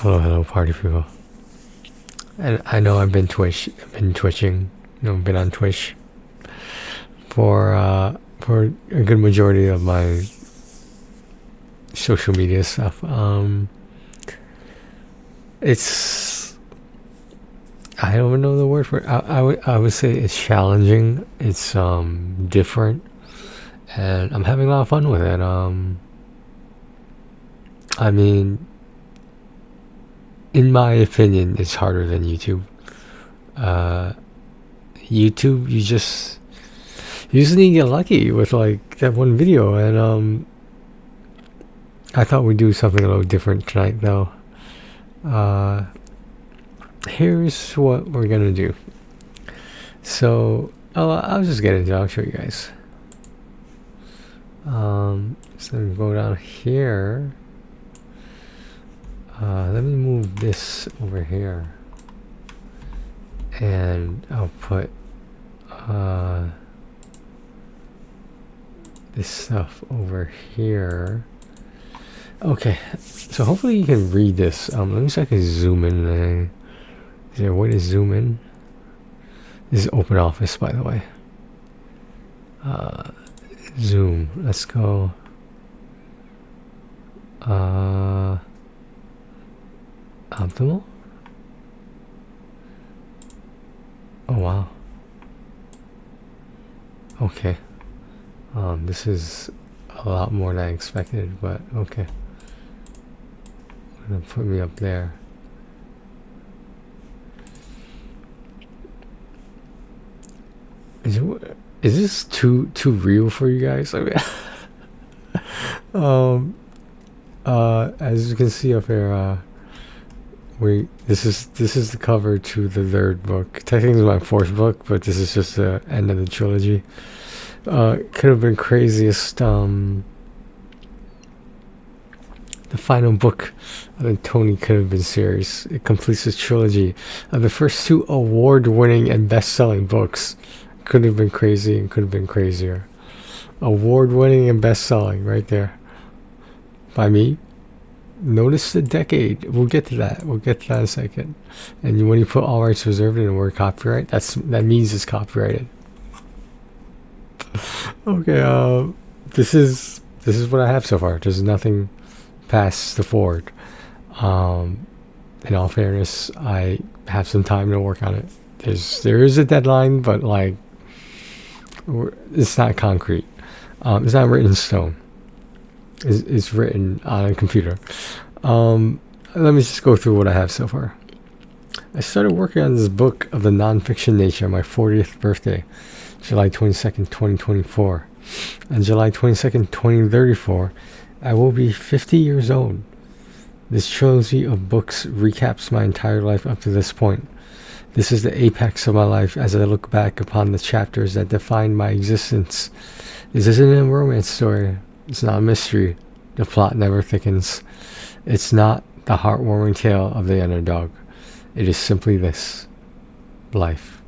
Hello, party people. And I know I've been twitching, been on Twitch for a good majority of my social media stuff. It's I don't even know the word for it. I would say it's challenging. It's different, and I'm having a lot of fun with it. I mean, in my opinion, it's harder than YouTube. YouTube, you just need to get lucky with like that one video, and I thought we'd do something a little different tonight, though. Here's what we're gonna do. So I'll just get into it. I'll show you guys. So we go down here. Let me move this over here, and I'll put this stuff over here. Okay, so hopefully you can read this. Let me see if I can zoom in. Is there a way to zoom in? This is Open Office, by the way. Zoom. Let's go. Optimal? Oh wow. Okay. This is a lot more than I expected, but okay. Gonna put me up there. Is this too real for you guys? I mean, as you can see up here, this is the cover to the third book. Technically, it's my fourth book, but this is just the end of the trilogy. Could have been craziest. The final book of the Tony Could Have Been series. It completes the trilogy of the first two award-winning and best-selling books. Could have been crazy and could have been crazier. Award-winning and best-selling, right there. By me. Notice the decade. We'll get to that. We'll get to that in a second. And when you put all rights reserved in the word copyright, that means it's copyrighted. Okay. This is what I have so far. There's nothing past the forward. In all fairness, I have some time to work on it. There is a deadline, but like it's not concrete. It's not written in stone. It's written on a computer. Let me just go through what I have so far. I started working on this book of the non-fiction nature on my 40th birthday, July 22nd, 2024. On July 22nd, 2034, I will be 50 years old. This trilogy of books recaps my entire life up to this point. This is the apex of my life as I look back upon the chapters that define my existence. This isn't a romance story. It's not a mystery. The plot never thickens. It's not the heartwarming tale of the underdog. It is simply this. Life.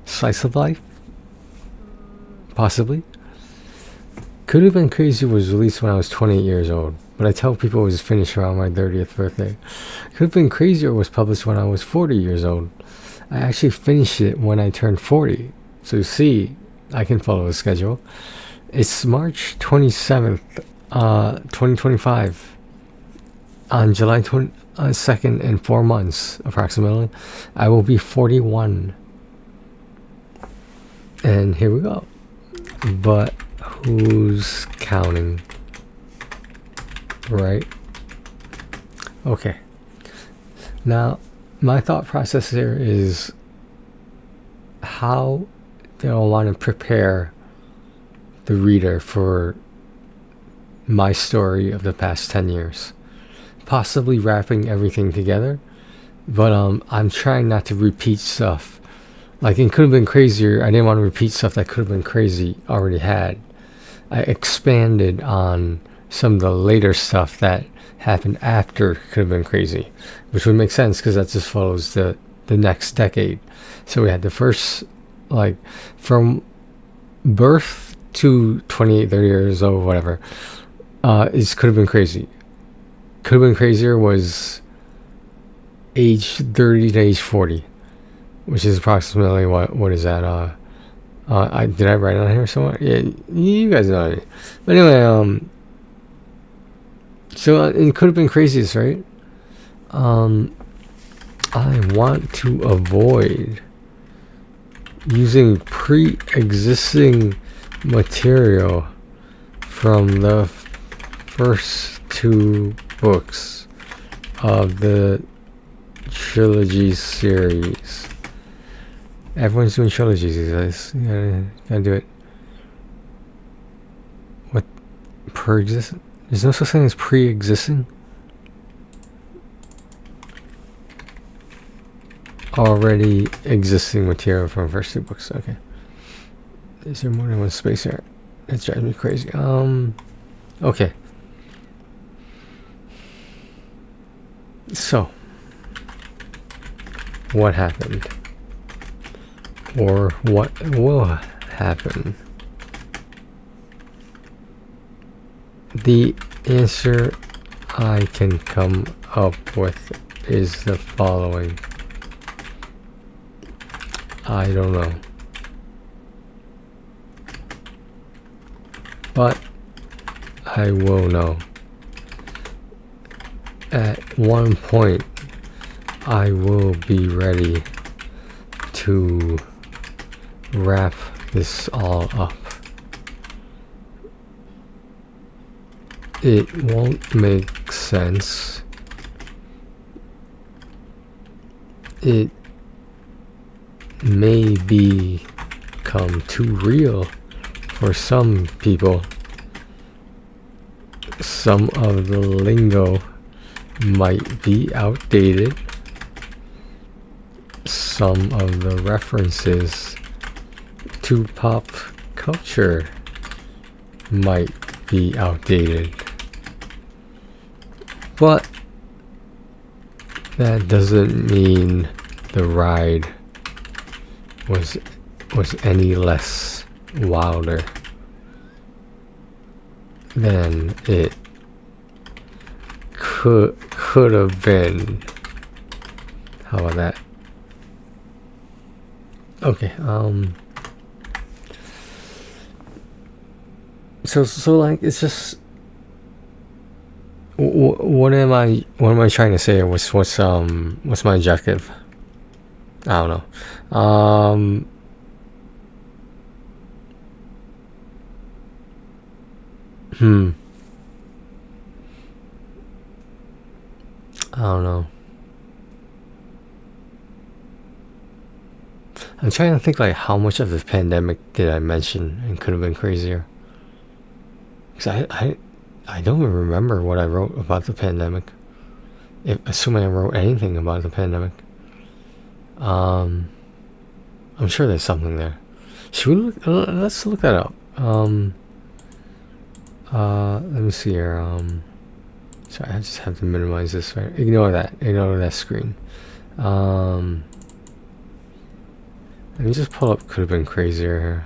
Slice of life? Possibly. Could Have Been Crazy was released when I was 28 years old, but I tell people it was finished around my 30th birthday. Could Have Been Crazier was published when I was 40 years old. I actually finished it when I turned 40. So you see, I can follow the schedule. It's March 27th, 2025. On July 22nd, in 4 months, approximately, I will be 41. And here we go. But who's counting? Right? Okay. Now, my thought process here is how do I want to prepare the reader for my story of the past 10 years. Possibly wrapping everything together, but I'm trying not to repeat stuff. Like it Could Have Been Crazier, I didn't want to repeat stuff that Could Have Been Crazy already had. I expanded on some of the later stuff that happened after Could Have Been Crazy, which would make sense because that just follows the next decade. So we had the first, like, from birth to 28, 30 years old, whatever, is Could Have Been Crazy. Could Have Been Crazier was age 30 to age 40, which is approximately what is that? Did I write it on here somewhere? Yeah, you guys know it. But anyway, so it could have been craziest, right? I want to avoid using pre-existing material from the first two books of the trilogy series. Everyone's doing trilogies these days. You gotta do it. What? Pre-existing? There's no such thing as pre-existing? Already existing material from first two books. Okay. Is there more than one space here? That drives me crazy. Okay. So, what happened? Or what will happen? The answer I can come up with is the following. I don't know. But I will know. At one point, I will be ready to wrap this all up. It won't make sense. It may become too real for some people. Some of the lingo might be outdated. Some of the references to pop culture might be outdated. But that doesn't mean the ride was any less wilder than it could have been. How about that? Okay, so like, it's just, what am I trying to say? What's my objective? I don't know. I don't know. I'm trying to think, like, how much of the pandemic did I mention and could have been crazier? Because I don't even remember what I wrote about the pandemic. Assuming I wrote anything about the pandemic. I'm sure there's something there. Should we look? Let's look that up. Let me see here. Sorry, I just have to minimize this. Right? Ignore that screen. Let me just pull up. Could have been crazier here.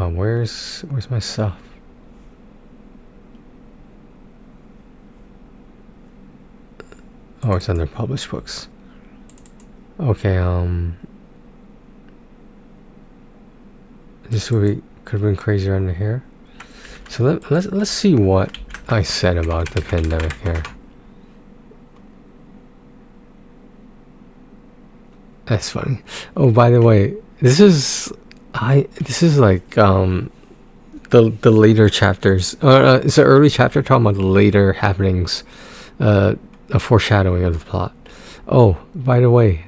Where's my stuff? Oh, it's under published books. Okay, this could have been crazier under here. So let's see what I said about the pandemic here. That's funny. Oh, by the way, this is like the later chapters. It's an early chapter talking about the later happenings, a foreshadowing of the plot. Oh, by the way,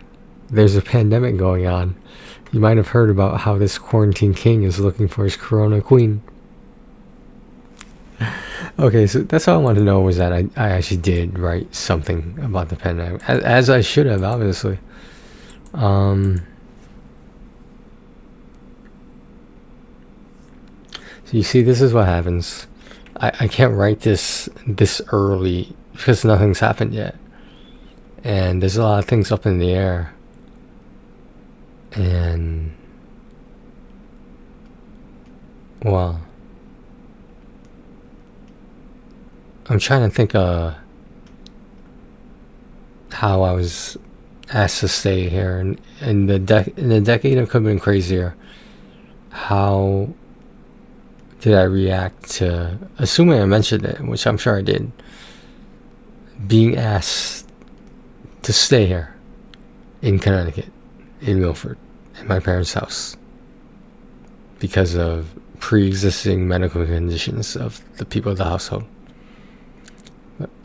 there's a pandemic going on. You might have heard about how this quarantine king is looking for his corona queen. Okay, so that's all I wanted to know, was that I actually did write something about the pandemic, as I should have, obviously. So you see, this is what happens. I can't write this early because nothing's happened yet, and there's a lot of things up in the air, and well, I'm trying to think how I was asked to stay here in the decade of Could Have Been Crazier. How did I react to, assuming I mentioned it, which I'm sure I did, being asked to stay here in Connecticut, in Milford, in my parents' house, because of pre-existing medical conditions of the people of the household.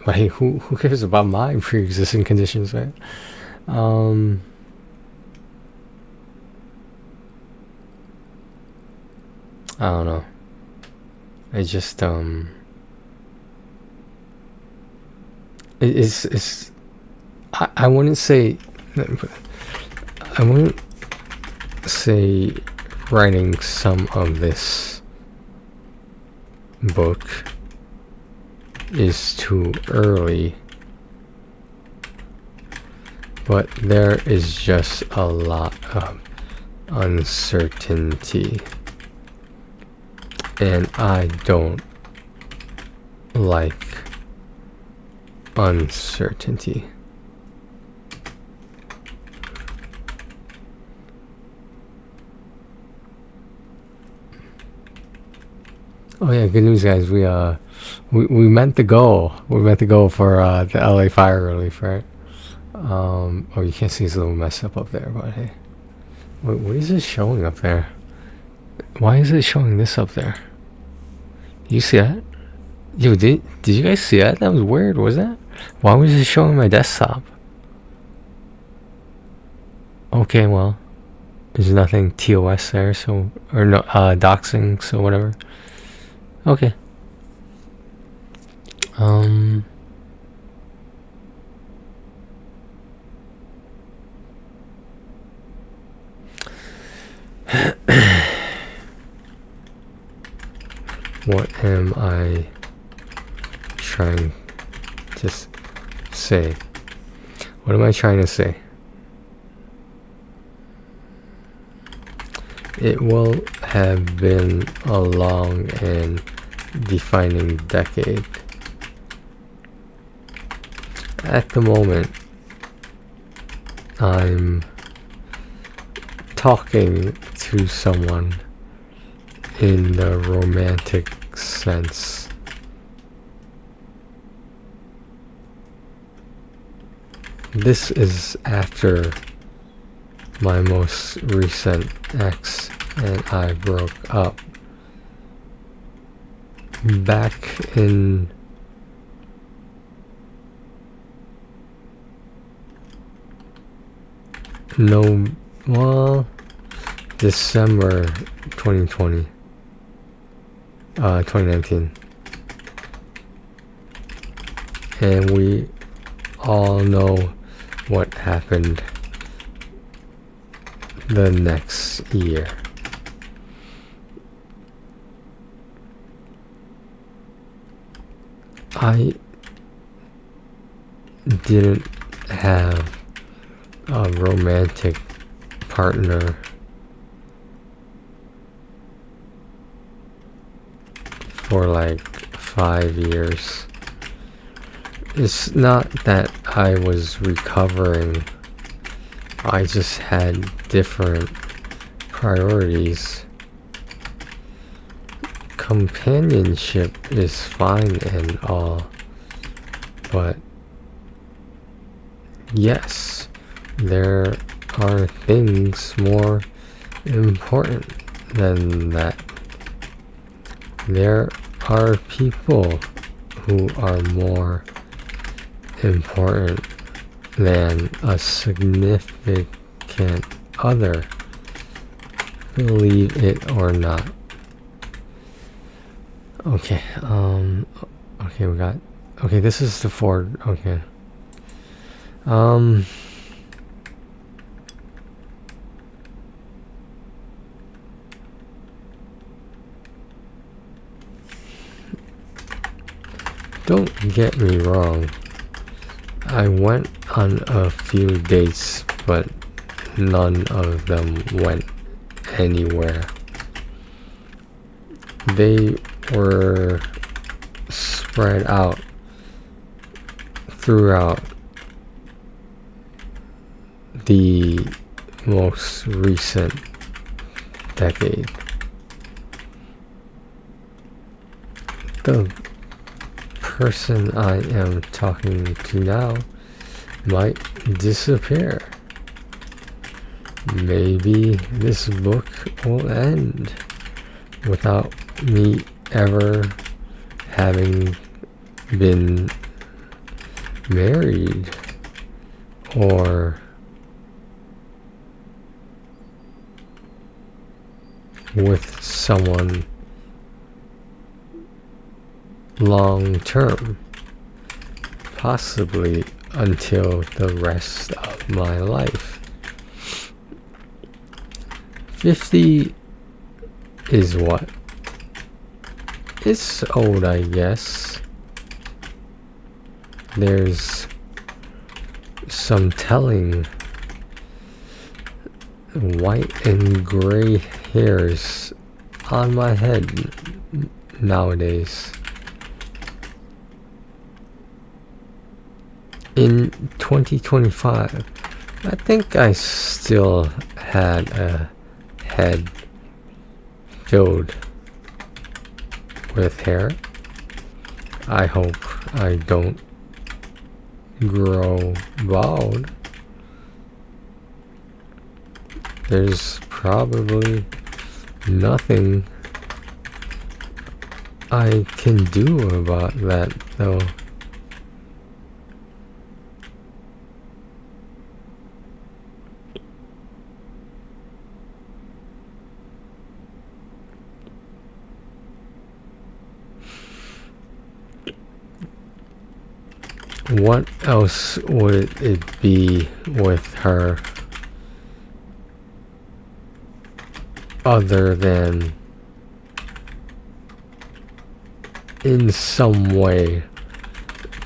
But hey, who cares about my pre-existing conditions, right? I don't know. I just it's I wouldn't say writing some of this book is too early, but there is just a lot of uncertainty, and I don't like uncertainty. Oh yeah, good news, guys. We meant to go. We meant to go for the LA fire relief, right? Oh, you can't see, it's a little messed up there, but hey. Wait, what is it showing up there? Why is it showing this up there? You see that? Yo, did you guys see that? That was weird, was that? Why was it showing my desktop? Okay, well, there's nothing TOS there, so, or no, doxing, so whatever. Okay. What am I trying to say? What am I trying to say? It will have been a long and defining decade. At the moment, I'm talking to someone in the romantic sense. This is after my most recent ex and I broke up back in December 2020, 2019, and we all know what happened the next year. I didn't have a romantic partner for like 5 years. It's not that I was recovering, I just had different priorities. Companionship is fine and all, but yes, there are things more important than that. There are people who are more important than a significant other, believe it or not. Okay, okay, we got, okay, this is the Ford, okay. Don't get me wrong, I went on a few dates, but none of them went anywhere. They were spread out throughout the most recent decade. The person I am talking to now might disappear. Maybe this book will end without me ever having been married or with someone long term, possibly until the rest of my life. 50 is what? It's old, I guess. There's some telling white and gray hairs on my head nowadays. In 2025, I think I still had a head filled with hair. I hope I don't grow bald. There's probably nothing I can do about that, though. What else would it be with her other than in some way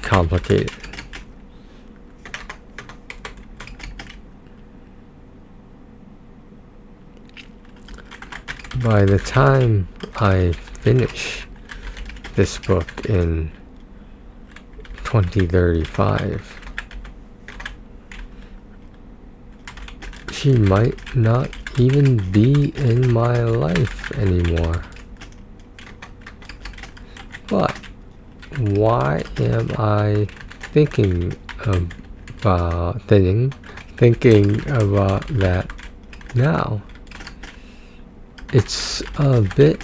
complicated? By the time I finish this book in 2035, she might not even be in my life anymore. But why am I thinking about that now? It's a bit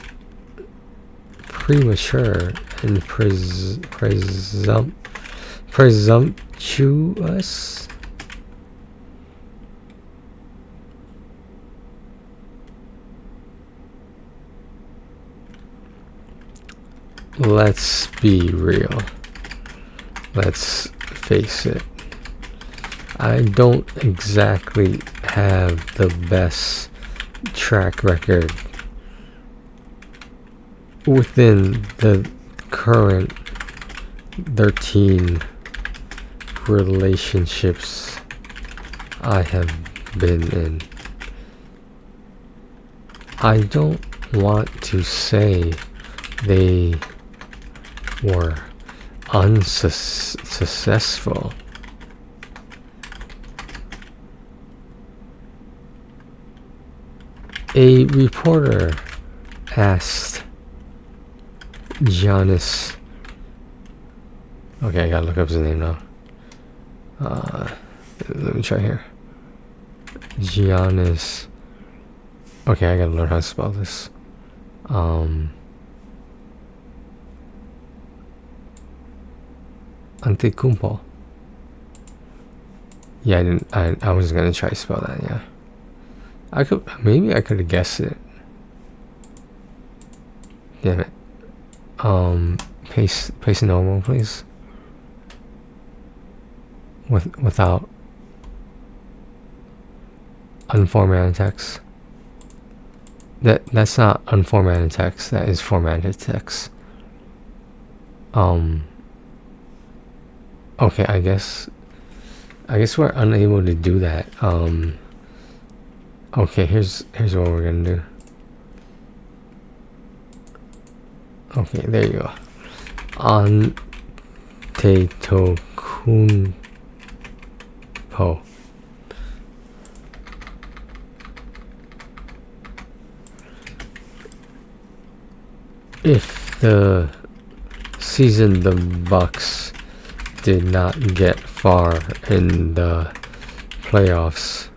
premature and presumptuous. Let's be real. Let's face it. I don't exactly have the best track record within the current 13 relationships I have been in. I don't want to say they were unsuccessful. A reporter asked Giannis. Okay, I gotta look up his name now. Let me try here. Giannis. Okay, I gotta learn how to spell this. Antetokounmpo. Yeah, I wasn't gonna try to spell that. Yeah, maybe I could have guessed it. Damn it. Paste normal, please. Without unformatted text. That's not unformatted text. That is formatted text. Okay, I guess we're unable to do that. Okay, here's what we're gonna do. Okay, there you go. Antetokounmpo. Kunpo. If the season the Bucks did not get far in the playoffs,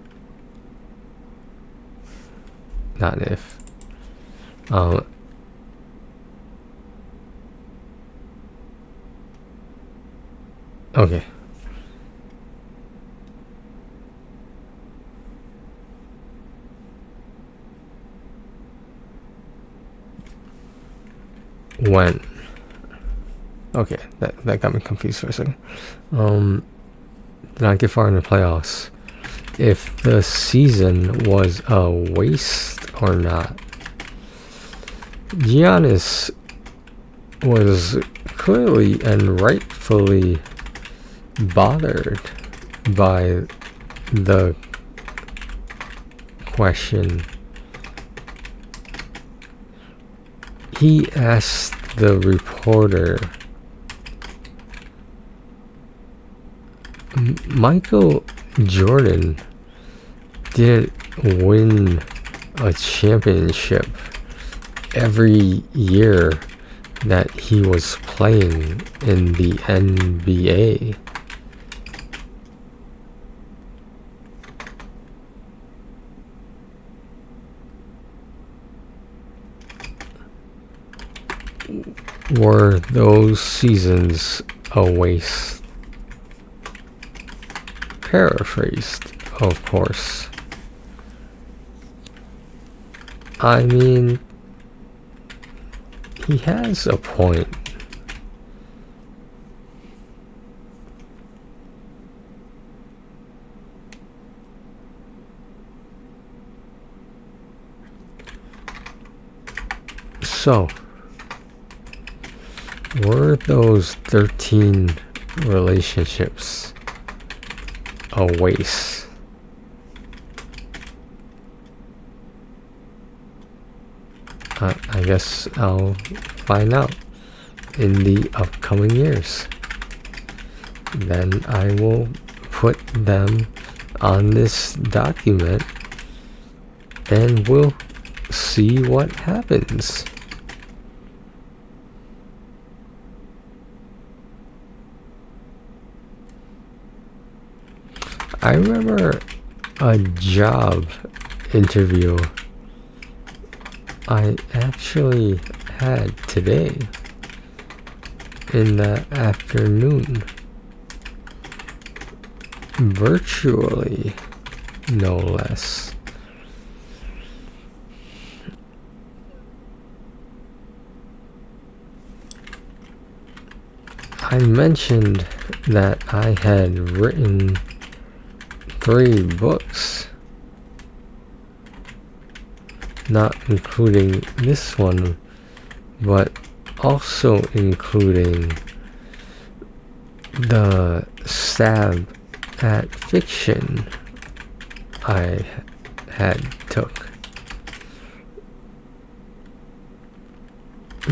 not if, okay. When? Okay, that got me confused for a second. Did not get far in the playoffs. If the season was a waste or not. Giannis was clearly and rightfully bothered by the question. He asked the reporter, Michael Jordan didn't win a championship every year that he was playing in the NBA. Were those seasons a waste? Paraphrased, of course. I mean, he has a point. So, were those 13 relationships a waste? I guess I'll find out in the upcoming years. Then I will put them on this document and we'll see what happens. I remember a job interview I actually had today in the afternoon, virtually, no less. I mentioned that I had written 3 books, not including this one, but also including the stab at fiction I had took.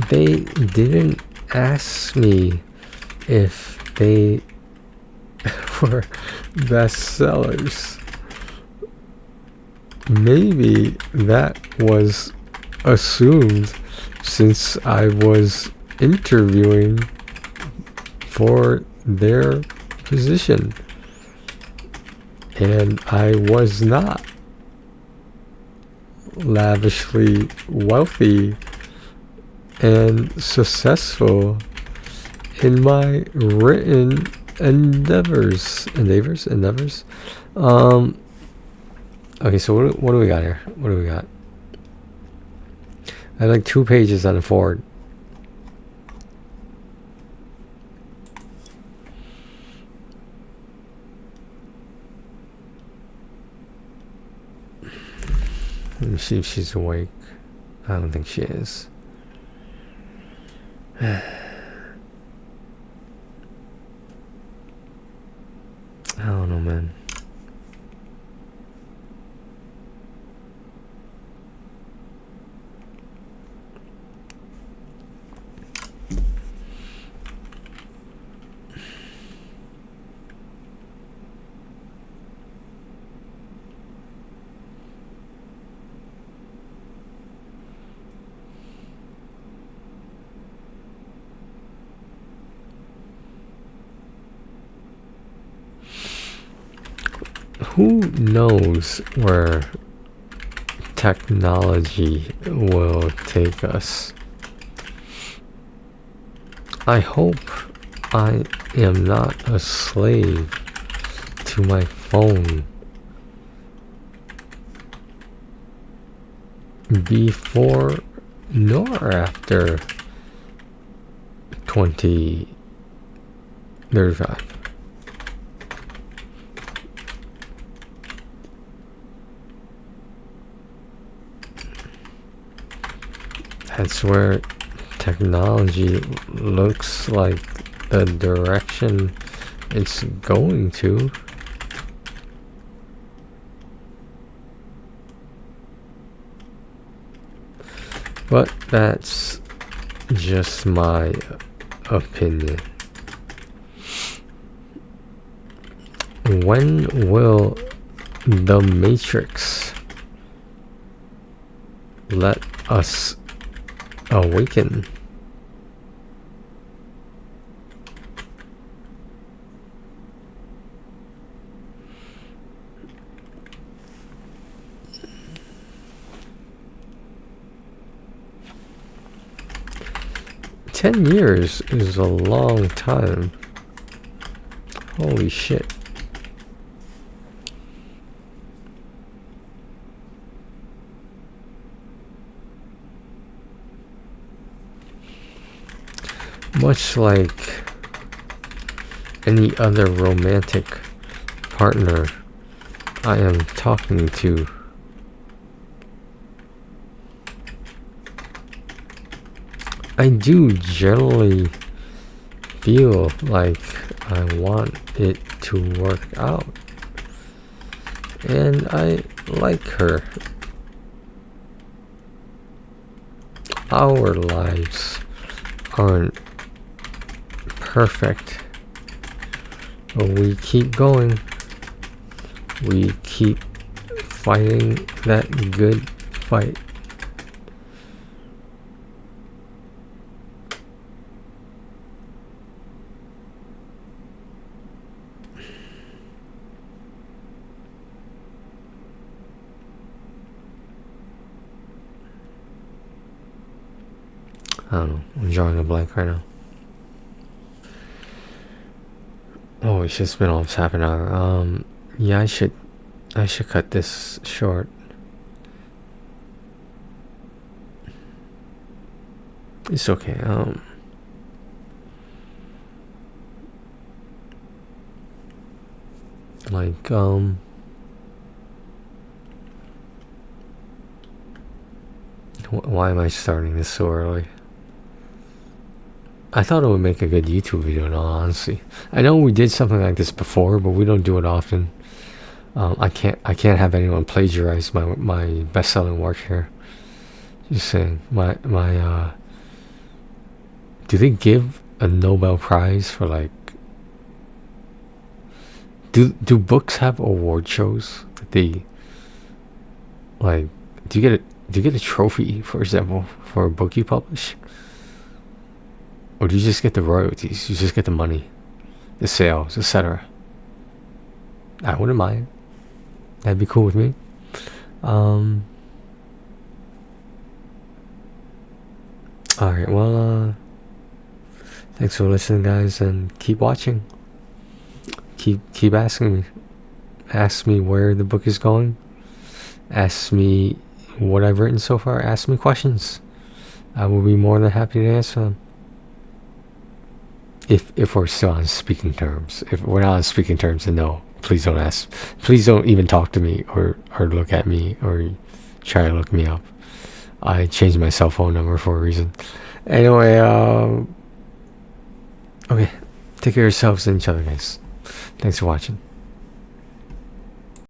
They didn't ask me if they were bestsellers. Maybe that was assumed since I was interviewing for their position, and I was not lavishly wealthy and successful in my written endeavors. Okay, so what do we got here? What do we got? I have like 2 pages on the forward. Let me see if she's awake. I don't think she is. I don't know, man. who knows where technology will take us? I hope I am not a slave to my phone before nor after 2035. That's where technology looks like the direction it's going to. But that's just my opinion. When will the Matrix let us awaken? "10 years is a long time." Holy shit. Much like any other romantic partner I am talking to, I do generally feel like I want it to work out, and I like her. Our lives aren't perfect, but we keep going. We keep fighting that good fight. I don't know, I'm drawing a blank right now. Oh, it's just been almost half an hour. Yeah, I should cut this short. It's okay. Why am I starting this so early? I thought it would make a good YouTube video, in all honesty. I know we did something like this before, but we don't do it often. I can't have anyone plagiarize my best-selling work here. Just saying, do they give a Nobel Prize for, like, do books have award shows that they, like, do you get a trophy, for example, for a book you publish? Or do you just get the royalties? You just get the money, the sales, etc. I wouldn't mind. That'd be cool with me. Alright, well, thanks for listening, guys, and keep watching. Keep asking me. Ask me where the book is going. Ask me what I've written so far. Ask me questions. I will be more than happy to answer them. If we're still on speaking terms. If we're not on speaking terms, then no, please don't ask. Please don't even talk to me or look at me or try to look me up. I changed my cell phone number for a reason. Anyway, okay, take care of yourselves and each other, guys. Thanks for watching.